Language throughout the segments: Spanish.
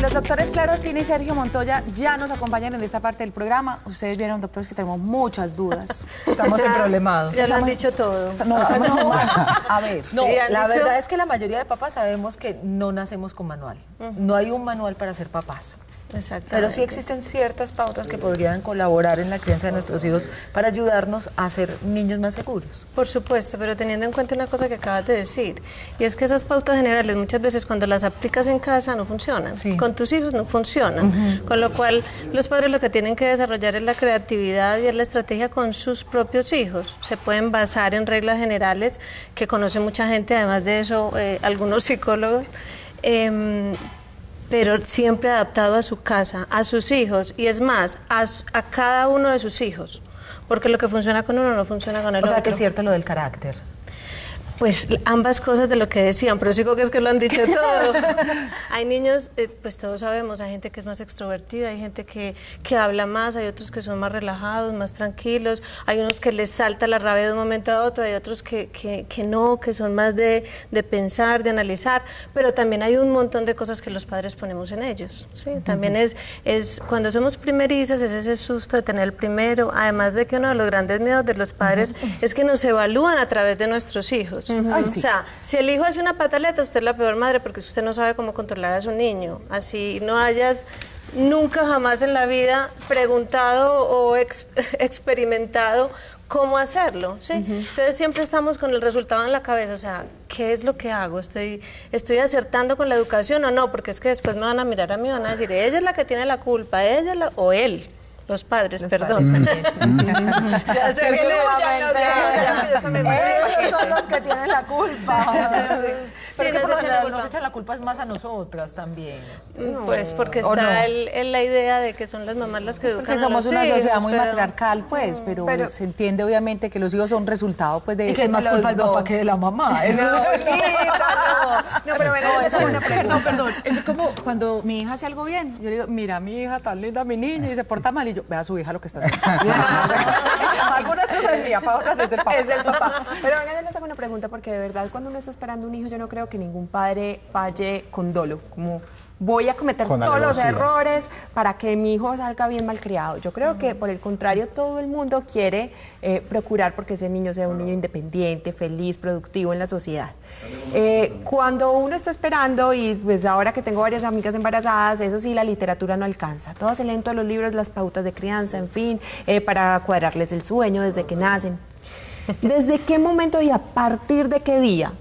Los doctores Claro Ospina y Sergio Montoya ya nos acompañan en esta parte del programa. Ustedes vieron, doctores, que tenemos muchas dudas. Estamos emproblemados. Ya lo han dicho todo. No, estamos humanos. A ver. No, Sí, la dicho... verdad es que la mayoría de papás sabemos que no nacemos con manual. No hay un manual para ser papás. Pero sí existen ciertas pautas que podrían colaborar en la crianza de nuestros hijos para ayudarnos a ser niños más seguros. Por supuesto, pero teniendo en cuenta una cosa que acabas de decir, y es que esas pautas generales muchas veces cuando las aplicas en casa no funcionan, con tus hijos no funcionan, con lo cual los padres lo que tienen que desarrollar es la creatividad y es la estrategia con sus propios hijos. Se pueden basar en reglas generales que conoce mucha gente, además de eso algunos psicólogos, pero siempre adaptado a su casa, a sus hijos, y es más, a cada uno de sus hijos, porque lo que funciona con uno no funciona con el otro. O sea que es cierto lo del carácter. Pues ambas cosas de lo que decían, pero sigo que es que lo han dicho todo. Hay niños, pues todos sabemos, hay gente que es más extrovertida, hay gente que habla más, hay otros que son más relajados, más tranquilos, hay unos que les salta la rabia de un momento a otro, hay otros que no, que son más de pensar, de analizar, pero también hay un montón de cosas que los padres ponemos en ellos, ¿sí? También es cuando somos primerizas, es ese susto de tener el primero, además de que uno de los grandes miedos de los padres es que nos evalúan a través de nuestros hijos. O sea, si el hijo hace una pataleta, usted es la peor madre porque usted no sabe cómo controlar a su niño. Así no hayas nunca jamás en la vida preguntado o experimentado cómo hacerlo, ¿sí? Entonces siempre estamos con el resultado en la cabeza, o sea, ¿qué es lo que hago? ¿Estoy acertando con la educación o no? Porque es que después me van a mirar a mí y van a decir, ella es la que tiene la culpa, o él. Los padres, perdón. Ya sé que ellos son los que tienen la culpa. Pero que por lo general nos echan la culpa es más a nosotras también. Pues porque está la idea de que son las mamás las que educan porque somos a los una hijos, sociedad muy matriarcal, pues, pero se entiende obviamente que los hijos son resultado pues de... Y que es más culpa del papá que de la mamá. No, pero bueno, eso es una pregunta. No, perdón, es como cuando mi hija hace algo bien, yo le digo, mira mi hija tan linda, mi niña, y se porta mal, y yo, vea a su hija lo que está haciendo. Algunas cosas es mía, para otras es del papá. Es del papá. Pero venga, yo les hago una pregunta, porque de verdad cuando uno está esperando un hijo, yo no creo que ningún padre falle con dolo, como voy a cometer todos los errores para que mi hijo salga bien malcriado. Yo creo que por el contrario todo el mundo quiere procurar porque ese niño sea un niño independiente, feliz, productivo en la sociedad. Cuando uno está esperando, y pues ahora que tengo varias amigas embarazadas, eso sí, la literatura no alcanza. Todas se leen todos los libros, las pautas de crianza, en fin, para cuadrarles el sueño desde que nacen. ¿Desde qué momento y a partir de qué día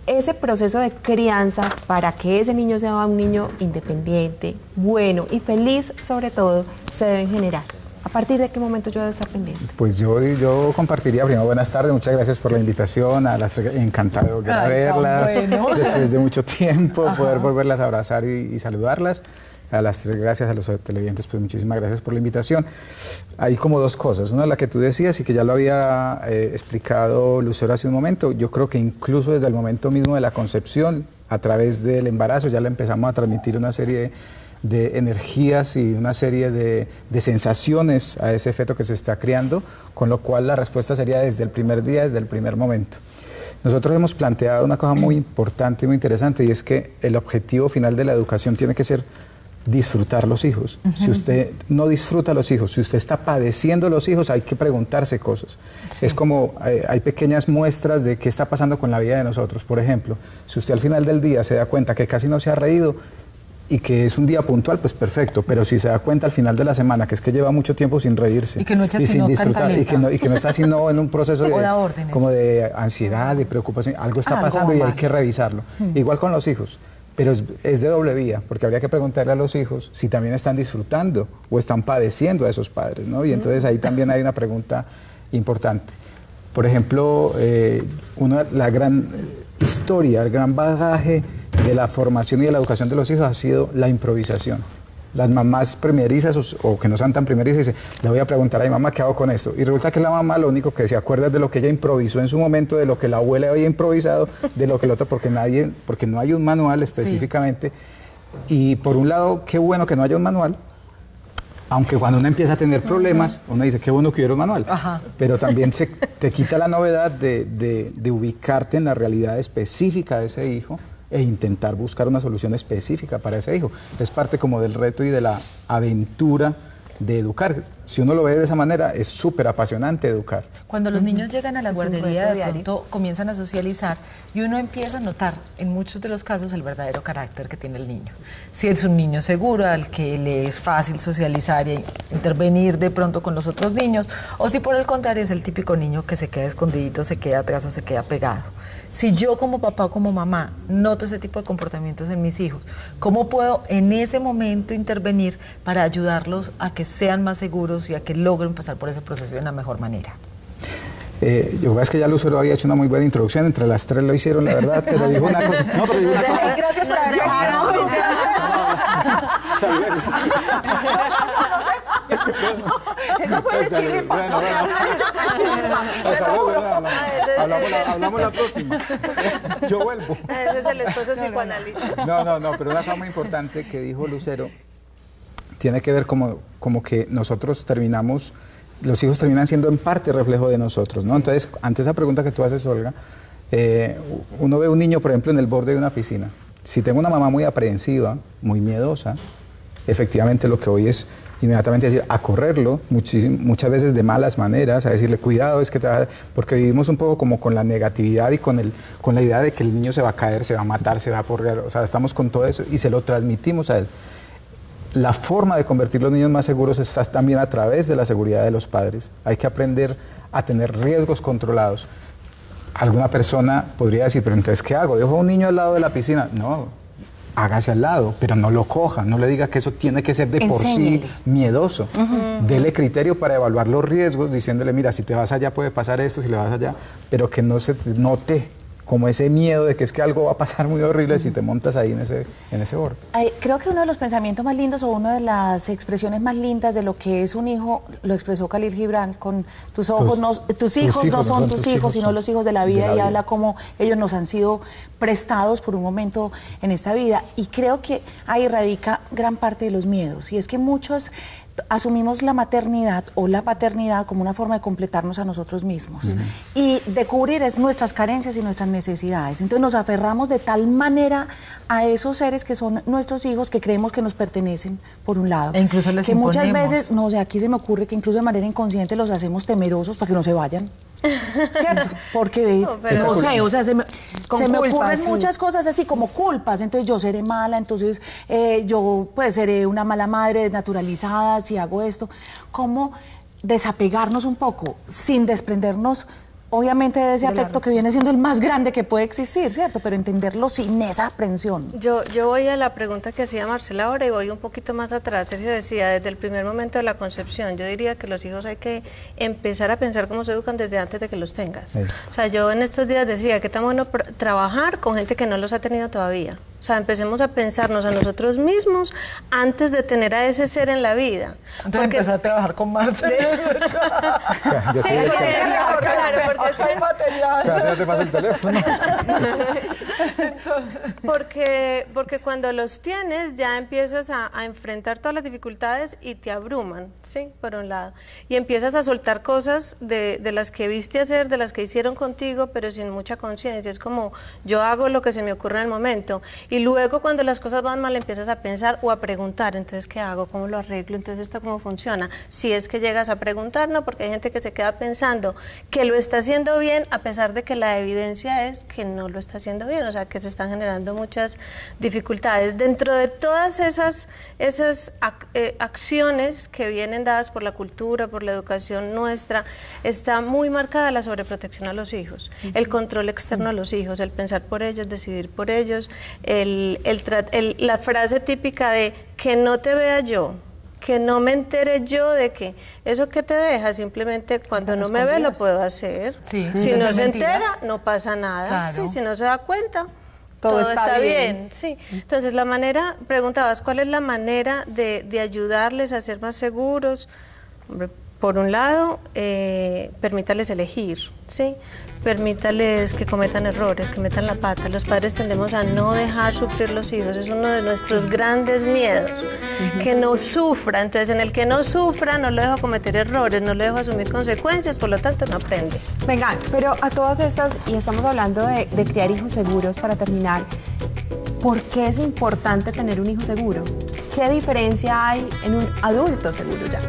ese proceso de crianza para que ese niño sea un niño independiente, bueno y feliz sobre todo, se debe generar? ¿A partir de qué momento yo debo estar pendiente? Pues yo compartiría, primero, buenas tardes, muchas gracias por la invitación, encantado de verlas, después de mucho tiempo, poder volverlas a abrazar y saludarlas. A las tres, gracias a los televidentes, pues muchísimas gracias por la invitación. Hay como dos cosas, una la que tú decías y que ya lo había explicado Lucero hace un momento. Yo creo que incluso desde el momento mismo de la concepción, a través del embarazo, ya le empezamos a transmitir una serie de energías y una serie de sensaciones a ese feto que se está criando, con lo cual la respuesta sería desde el primer día, desde el primer momento. Nosotros hemos planteado una cosa muy importante y muy interesante, y es que el objetivo final de la educación tiene que ser disfrutar los hijos. Si usted no disfruta los hijos, si usted está padeciendo los hijos, hay que preguntarse cosas. Es como, hay pequeñas muestras de qué está pasando con la vida de nosotros. Por ejemplo, si usted al final del día se da cuenta que casi no se ha reído y que es un día puntual, pues perfecto, pero si se da cuenta al final de la semana que es que lleva mucho tiempo sin reírse y que no echa y sin disfrutar y que no está sino en un proceso como de ansiedad, de preocupación, algo está pasando y hay que revisarlo. Igual con los hijos. Pero es de doble vía, porque habría que preguntarle a los hijos si también están disfrutando o están padeciendo a esos padres, ¿no? Y entonces ahí también hay una pregunta importante. Por ejemplo, la gran historia, el gran bagaje de la formación y de la educación de los hijos ha sido la improvisación. Las mamás primerizas o que no sean tan primerizas dicen, le voy a preguntar a mi mamá qué hago con esto. Y resulta que la mamá lo único que se acuerda es de lo que ella improvisó en su momento, de lo que la abuela había improvisado, de lo que el otro, porque no hay un manual específicamente. Y por un lado, qué bueno que no haya un manual, aunque cuando uno empieza a tener problemas, uno dice, qué bueno que hubiera un manual. Pero también te quita la novedad de ubicarte en la realidad específica de ese hijo, e intentar buscar una solución específica para ese hijo. Es parte como del reto y de la aventura de educar. Si uno lo ve de esa manera, es súper apasionante educar. Cuando los niños llegan a la guardería, de pronto comienzan a socializar y uno empieza a notar en muchos de los casos el verdadero carácter que tiene el niño. Si es un niño seguro, al que le es fácil socializar y intervenir de pronto con los otros niños, o si por el contrario es el típico niño que se queda escondidito, se queda atrás o se queda pegado. Si yo como papá o como mamá noto ese tipo de comportamientos en mis hijos, ¿cómo puedo en ese momento intervenir para ayudarlos a que sean más seguros y a que logren pasar por ese proceso de la mejor manera? Yo creo que ya Lucero había hecho una muy buena introducción, entre las tres lo hicieron, la verdad, pero dijo una cosa. No, pero dijo una cosa. Gracias por haber venido. Eso fue de chiripa. Hablamos la próxima. Yo vuelvo. Ese es el esposo psicoanalista. No, pero una cosa muy importante que dijo Lucero tiene que ver como que nosotros terminamos, los hijos terminan siendo en parte reflejo de nosotros, ¿no? Sí. Entonces, ante esa pregunta que tú haces, Olga, uno ve un niño, por ejemplo, en el borde de una piscina. Si tengo una mamá muy aprehensiva, muy miedosa, efectivamente lo que voy es inmediatamente decir, a correrlo, muchas veces de malas maneras, a decirle, cuidado, es que te va a... Porque vivimos un poco como con la negatividad y con la idea de que el niño se va a caer, se va a matar, se va a porrear, o sea, estamos con todo eso y se lo transmitimos a él. La forma de convertir los niños más seguros está también a través de la seguridad de los padres. Hay que aprender a tener riesgos controlados. Alguna persona podría decir, pero entonces, ¿qué hago? ¿Dejo a un niño al lado de la piscina? No, hágase al lado, pero no lo coja, no le diga que eso tiene que ser de por sí miedoso. Dele criterio para evaluar los riesgos, diciéndole, mira, si te vas allá puede pasar esto, si le vas allá, pero que no se note como ese miedo de que es que algo va a pasar muy horrible si te montas ahí en ese borde. Creo que uno de los pensamientos más lindos o una de las expresiones más lindas de lo que es un hijo, lo expresó Khalil Gibran con tus hijos no son tus hijos, sino los hijos de la vida, y habla como ellos nos han sido prestados por un momento en esta vida. Y creo que ahí radica gran parte de los miedos, y es que muchos asumimos la maternidad o la paternidad como una forma de completarnos a nosotros mismos y de cubrir nuestras carencias y nuestras necesidades. Entonces nos aferramos de tal manera a esos seres que son nuestros hijos que creemos que nos pertenecen, por un lado. E incluso les que imponemos. Muchas veces, no sé, aquí se me ocurre que incluso de manera inconsciente los hacemos temerosos para que no se vayan. ¿Cierto? Porque, no sé, o sea, se me ocurren muchas cosas así como culpas. Entonces yo seré mala, entonces yo pues seré una mala madre desnaturalizada si hago esto. ¿Cómo desapegarnos un poco sin desprendernos, obviamente, de ese afecto que viene siendo el más grande que puede existir, ¿cierto? Pero entenderlo sin esa aprensión. Yo voy a la pregunta que hacía Marcela ahora y voy un poquito más atrás. Sergio decía, desde el primer momento de la concepción, yo diría que los hijos hay que empezar a pensar cómo se educan desde antes de que los tengas. Sí. O sea, yo en estos días decía que está bueno trabajar con gente que no los ha tenido todavía. O sea, empecemos a pensarnos a nosotros mismos antes de tener a ese ser en la vida. Entonces empezar a trabajar con Marcela. Sí, claro, porque hay material. Ya te paso el teléfono. Porque cuando los tienes ya empiezas a enfrentar todas las dificultades y te abruman, ¿sí? Por un lado. Y empiezas a soltar cosas de las que viste hacer, de las que hicieron contigo, pero sin mucha conciencia. Es como, yo hago lo que se me ocurre en el momento. Y luego cuando las cosas van mal empiezas a pensar o a preguntar, entonces ¿qué hago? ¿Cómo lo arreglo? Entonces ¿esto cómo funciona? Si es que llegas a preguntar, no, porque hay gente que se queda pensando que lo está haciendo bien a pesar de que la evidencia es que no lo está haciendo bien, o sea que se están generando muchas dificultades. Dentro de todas esas acciones que vienen dadas por la cultura, por la educación nuestra, está muy marcada la sobreprotección a los hijos, el control externo a los hijos, el pensar por ellos, decidir por ellos, la frase típica de que no te vea yo, que no me entere yo de que eso que te deja, simplemente cuando no me ve lo puedo hacer. Sí, si no se entera, no pasa nada. Claro. Sí, si no se da cuenta, todo está bien. Sí. Entonces, preguntabas, ¿cuál es la manera de ayudarles a ser más seguros? Hombre, por un lado, permítanles elegir, ¿sí? Permítales que cometan errores, que metan la pata. Los padres tendemos a no dejar sufrir los hijos, es uno de nuestros grandes miedos, que no sufra. Entonces, en el que no sufra, no lo dejo cometer errores, no lo dejo asumir consecuencias, por lo tanto, no aprende. Venga, pero a todas estas, y estamos hablando de criar hijos seguros para terminar, ¿por qué es importante tener un hijo seguro? ¿Qué diferencia hay en un adulto seguro ya?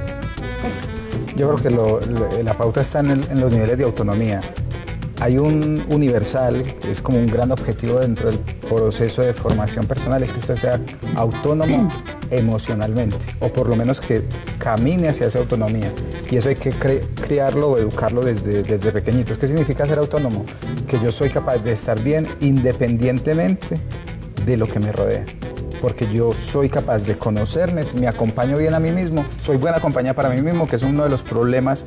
Yo creo que la pauta está en los niveles de autonomía. Hay un universal, que es como un gran objetivo dentro del proceso de formación personal, es que usted sea autónomo emocionalmente, o por lo menos que camine hacia esa autonomía. Y eso hay que criarlo o educarlo desde pequeñitos. ¿Qué significa ser autónomo? Que yo soy capaz de estar bien independientemente de lo que me rodea. Porque yo soy capaz de conocerme, me acompaño bien a mí mismo, soy buena compañía para mí mismo, que es uno de los problemas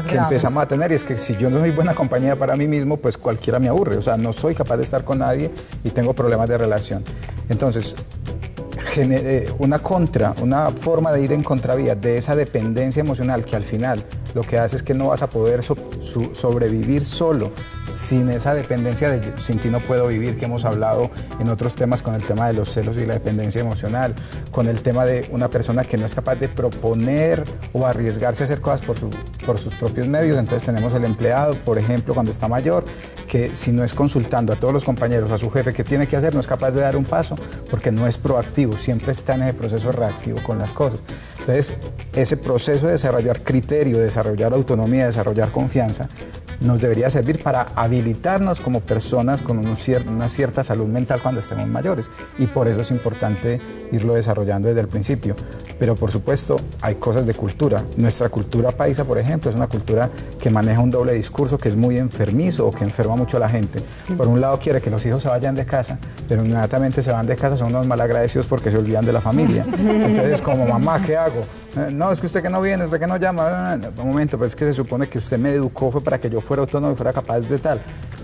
que empezamos a tener, y es que si yo no soy buena compañía para mí mismo, pues cualquiera me aburre, o sea, no soy capaz de estar con nadie y tengo problemas de relación. Entonces, una forma de ir en contravía de esa dependencia emocional que al final lo que hace es que no vas a poder sobrevivir solo sin esa dependencia de sin ti no puedo vivir, que hemos hablado en otros temas, con el tema de los celos y la dependencia emocional, con el tema de una persona que no es capaz de proponer o arriesgarse a hacer cosas por sus propios medios. Entonces tenemos el empleado, por ejemplo, cuando está mayor, que si no es consultando a todos los compañeros, a su jefe, qué tiene que hacer, no es capaz de dar un paso porque no es proactivo, siempre está en ese proceso reactivo con las cosas. Entonces, ese proceso de desarrollar criterio, de desarrollar autonomía, de desarrollar confianza, nos debería servir para habilitarnos como personas con una cierta salud mental cuando estemos mayores, y por eso es importante irlo desarrollando desde el principio. Pero por supuesto hay cosas de cultura. Nuestra cultura paisa, por ejemplo, es una cultura que maneja un doble discurso que es muy enfermizo o que enferma mucho a la gente. Por un lado quiere que los hijos se vayan de casa, pero inmediatamente se van de casa son unos malagradecidos porque se olvidan de la familia. Entonces, como mamá, ¿qué hago? No, es que usted que no viene, usted que no llama. Un momento, pues es que se supone que usted me educó fue para que yo fuera autónomo y fuera capaz de tal.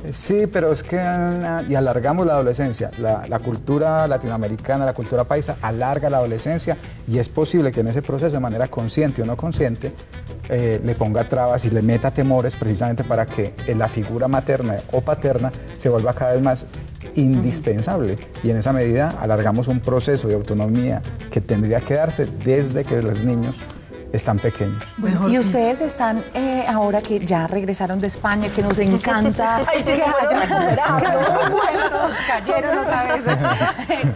Sí, pero es que... Y alargamos la adolescencia. La cultura latinoamericana, la cultura paisa, alarga la adolescencia, y es posible que en ese proceso, de manera consciente o no consciente, le ponga trabas y le meta temores precisamente para que la figura materna o paterna se vuelva cada vez más indispensable, y en esa medida alargamos un proceso de autonomía que tendría que darse desde que los niños están pequeños. Bueno, y ustedes están, ahora que ya regresaron de España, que nos encanta, ay, sí, cayeron otra vez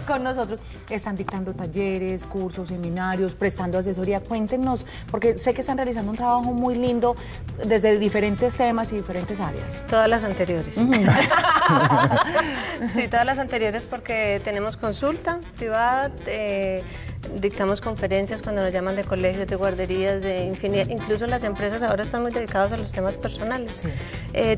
con nosotros, están dictando talleres, cursos, seminarios, prestando asesoría. Cuéntenos, porque sé que están realizando un trabajo muy lindo desde diferentes temas y diferentes áreas. Todas las anteriores. Sí, todas las anteriores, porque tenemos consulta privada, dictamos conferencias cuando nos llaman de colegios, de guarderías, de infinidad. Incluso las empresas ahora están muy dedicadas a los temas personales. Sí.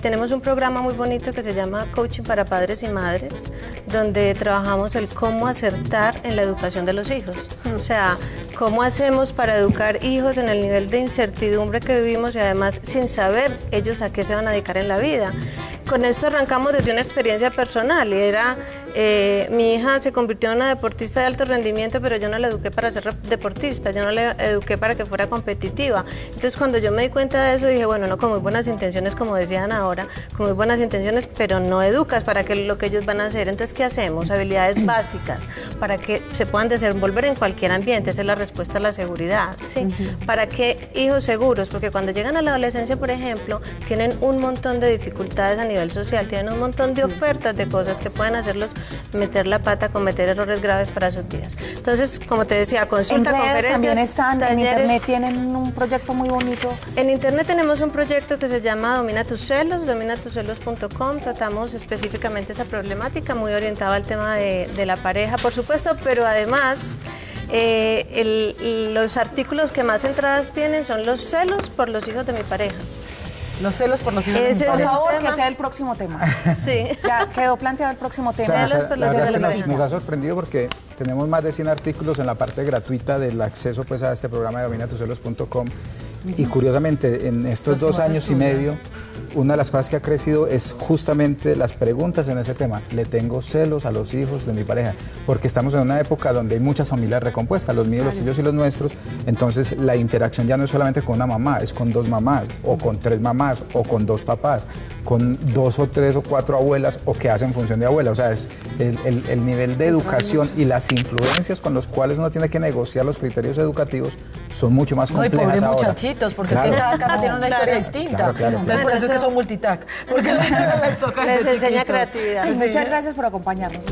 Tenemos un programa muy bonito que se llama Coaching para Padres y Madres, donde trabajamos el cómo acertar en la educación de los hijos. O sea, cómo hacemos para educar hijos en el nivel de incertidumbre que vivimos, y además sin saber ellos a qué se van a dedicar en la vida. Con esto arrancamos desde una experiencia personal, y era, mi hija se convirtió en una deportista de alto rendimiento, pero yo no la eduqué para ser deportista, yo no la eduqué para que fuera competitiva. Entonces, cuando yo me di cuenta de eso, dije, bueno, no, con muy buenas intenciones, como decían ahora, con muy buenas intenciones, pero no educas para que lo que ellos van a hacer. Entonces, ¿qué hacemos? Habilidades básicas para que se puedan desenvolver en cualquier ambiente. Esa es la respuesta a la seguridad, ¿sí? ¿Para qué hijos seguros? Porque cuando llegan a la adolescencia, por ejemplo, tienen un montón de dificultades a nivel social, tienen un montón de ofertas de cosas que pueden hacerlos meter la pata, cometer errores graves para sus vidas. Entonces, como te decía, consulta, conferencias, también están, talleres. En internet tienen un proyecto muy bonito. En internet tenemos un proyecto que se llama Domina tus celos, dominatucelos.com. Tratamos específicamente esa problemática, muy orientada al tema de la pareja, por supuesto, pero además los artículos que más entradas tienen son los celos por los hijos de mi pareja. Los celos por los hijos de mi pareja. Por favor, tema. Que sea el próximo tema. Sí. Ya quedó planteado el próximo tema. Celos por los hijos de mi pareja. Nos ha sorprendido porque tenemos más de 100 artículos en la parte gratuita del acceso pues, a este programa de dominatucelos.com. Y curiosamente, en estos 2 años y medio, una de las cosas que ha crecido es justamente las preguntas en ese tema. Le tengo celos a los hijos de mi pareja, porque estamos en una época donde hay muchas familias recompuestas, los míos, los tuyos y los nuestros. Entonces la interacción ya no es solamente con una mamá, es con 2 mamás, o con 3 mamás, o con 2 papás, con 2 o 3 o 4 abuelas, o que hacen función de abuela. O sea, es el nivel de educación y las influencias con los cuales uno tiene que negociar los criterios educativos son mucho más complejas. No, y pobres ahora. muchachitos, porque es que cada casa tiene una historia distinta. Entonces, por eso es que son multitac. Porque les enseña creatividad. Muchas gracias por acompañarnos.